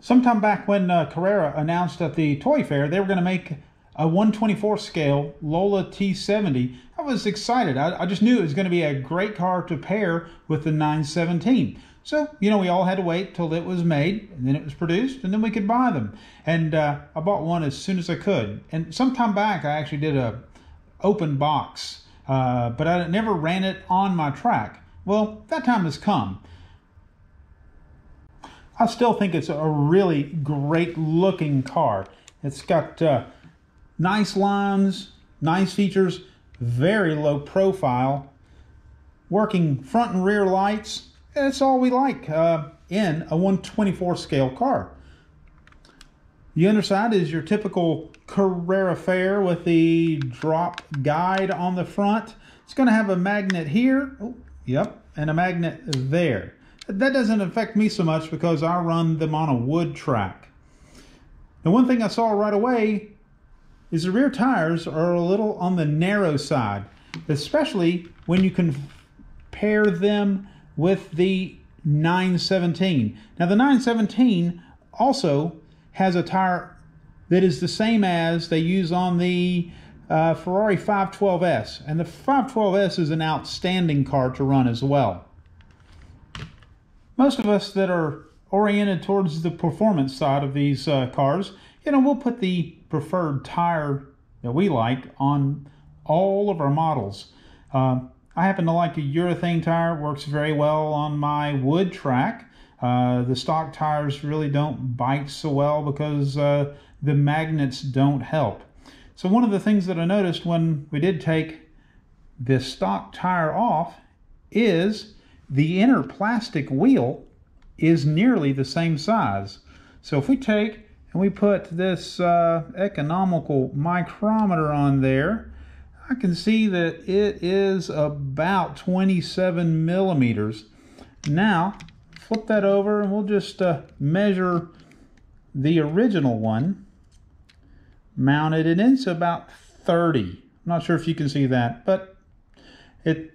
Sometime back when Carrera announced at the toy fair they were going to make a 124 scale Lola T70, I was excited. I just knew it was going to be a great car to pair with the 917. So, we all had to wait till it was made, and then it was produced, and then we could buy them. And I bought one as soon as I could. And sometime back, I actually did a open box, but I never ran it on my track. Well, that time has come. I still think it's a really great looking car. It's got nice lines, nice features, very low profile, working front and rear lights. That's all we like in a 124 scale car. The underside is your typical Carrera fare with the drop guide on the front. It's going to have a magnet here, and a magnet there. That doesn't affect me so much because I run them on a wood track. The one thing I saw right away is the rear tires are a little on the narrow side, especially when you compare them with the 917. Now the 917 also has a tire that is the same as they use on the Ferrari 512S, and the 512S is an outstanding car to run as well. Most of us that are oriented towards the performance side of these cars, we'll put the preferred tire that we like on all of our models. I happen to like a urethane tire. It works very well on my wood track. The stock tires really don't bite so well because the magnets don't help. So one of the things that I noticed when we did take this stock tire off is the inner plastic wheel is nearly the same size. So if we take and we put this economical micrometer on there, I can see that it is about 27 millimeters. Now, flip that over and we'll just measure the original one, mounted it in, so about 30. I'm not sure if you can see that, but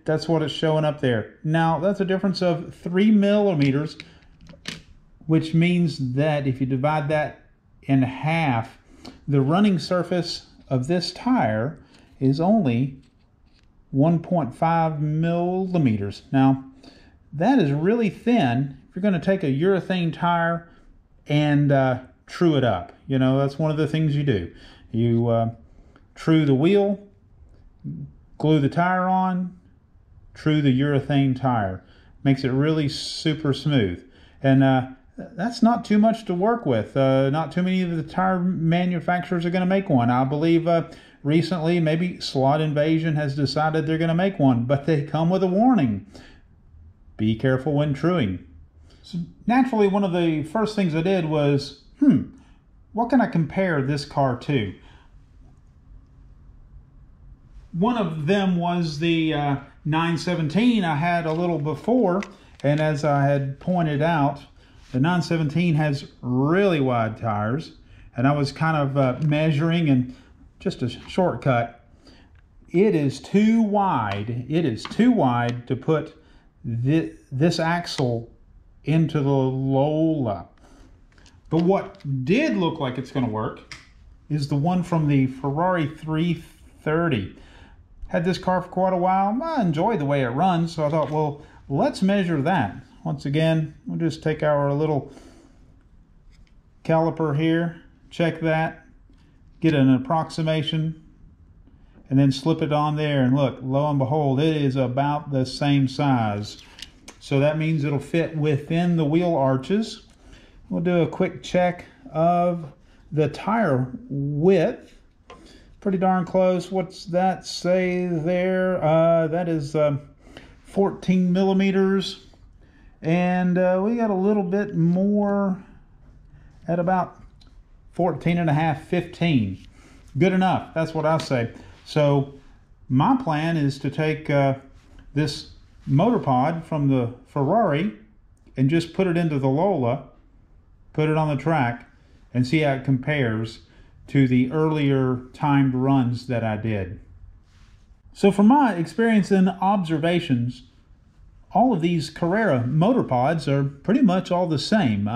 that's what it's showing up there. Now, that's a difference of 3 millimeters, which means that if you divide that in half, the running surface of this tire is only 1.5 millimeters. Now, that is really thin if you're going to take a urethane tire and true it up. That's one of the things you do. You true the wheel, glue the tire on, true the urethane tire. Makes it really super smooth. And that's not too much to work with. Not too many of the tire manufacturers are going to make one. I believe recently maybe Slot Invasion has decided they're going to make one, but they come with a warning. Be careful when truing. So naturally, one of the first things I did was, what can I compare this car to? One of them was the 917 I had a little before, and as I had pointed out, the 917 has really wide tires, and I was kind of measuring, and just a shortcut, it is too wide. It is too wide to put this axle into the Lola. But what did look like it's going to work is the one from the Ferrari 330. Had this car for quite a while. I enjoy the way it runs, so I thought, well, let's measure that. Once again, we'll just take our little caliper here, check that, get an approximation, and then slip it on there, and look, lo and behold, it is about the same size. So that means it'll fit within the wheel arches. We'll do a quick check of the tire width. Pretty darn close. What's that say there? That is 14 millimeters. And we got a little bit more at about 14 and a half, 15. Good enough. That's what I say. So my plan is to take this motor pod from the Ferrari and just put it into the Lola, put it on the track, and see how it compares to the earlier timed runs that I did. So from my experience and observations, all of these Carrera motor pods are pretty much all the same.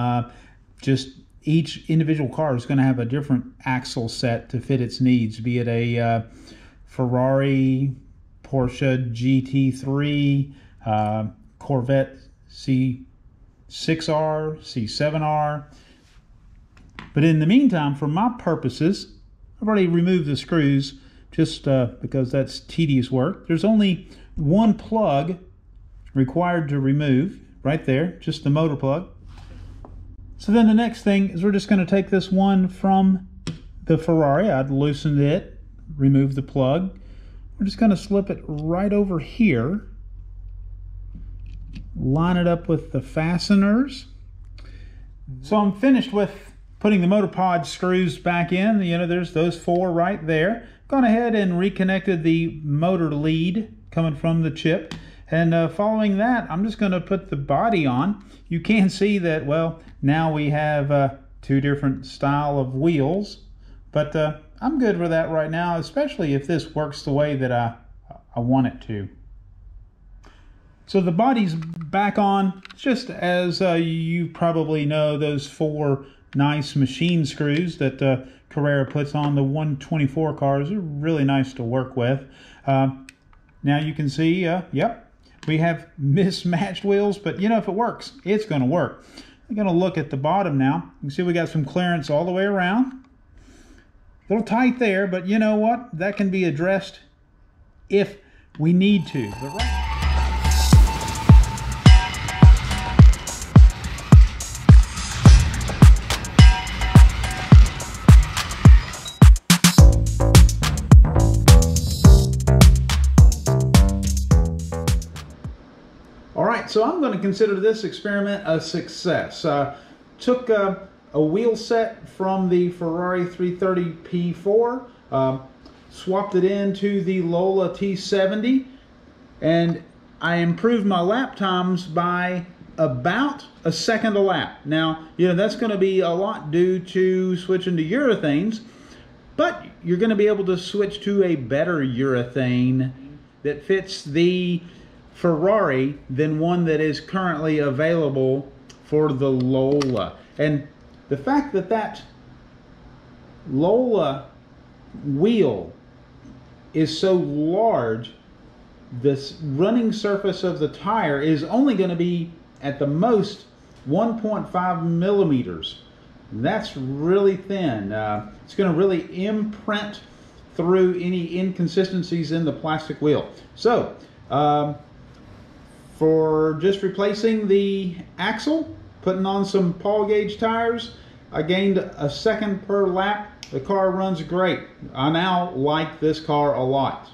Just each individual car is going to have a different axle set to fit its needs, be it a Ferrari, Porsche GT3, Corvette C6R, C7R. But in the meantime, for my purposes, I've already removed the screws just because that's tedious work. There's only one plug required to remove right there, just the motor plug. So then the next thing is we're just going to take this one from the Ferrari. I'd loosened it, remove the plug. We're just going to slip it right over here, line it up with the fasteners. So I'm finished with putting the motor pod screws back in. You know, there's those four right there. Gone ahead and reconnected the motor lead coming from the chip. And following that, I'm just going to put the body on. You can see that, well, now we have two different style of wheels. But I'm good with that right now, especially if this works the way that I want it to. So the body's back on, just as you probably know, those four nice machine screws that Carrera puts on the 124 cars are really nice to work with. Now you can see, yep, we have mismatched wheels, but you know, if it works, it's going to work. I'm going to look at the bottom now. You can see we got some clearance all the way around. A little tight there, but you know what? That can be addressed if we need to. Alright, so I'm going to consider this experiment a success. Took a wheel set from the Ferrari 330 P4, swapped it into the Lola T70, and I improved my lap times by about a second a lap. Now, you know, that's going to be a lot due to switching to urethanes, but you're going to be able to switch to a better urethane that fits the Ferrari than one that is currently available for the Lola. And the fact that that Lola wheel is so large, this running surface of the tire is only going to be at the most 1.5 millimeters. That's really thin. It's going to really imprint through any inconsistencies in the plastic wheel. So, for just replacing the axle, putting on some Paul gauge tires, I gained a second per lap. The car runs great. I now like this car a lot.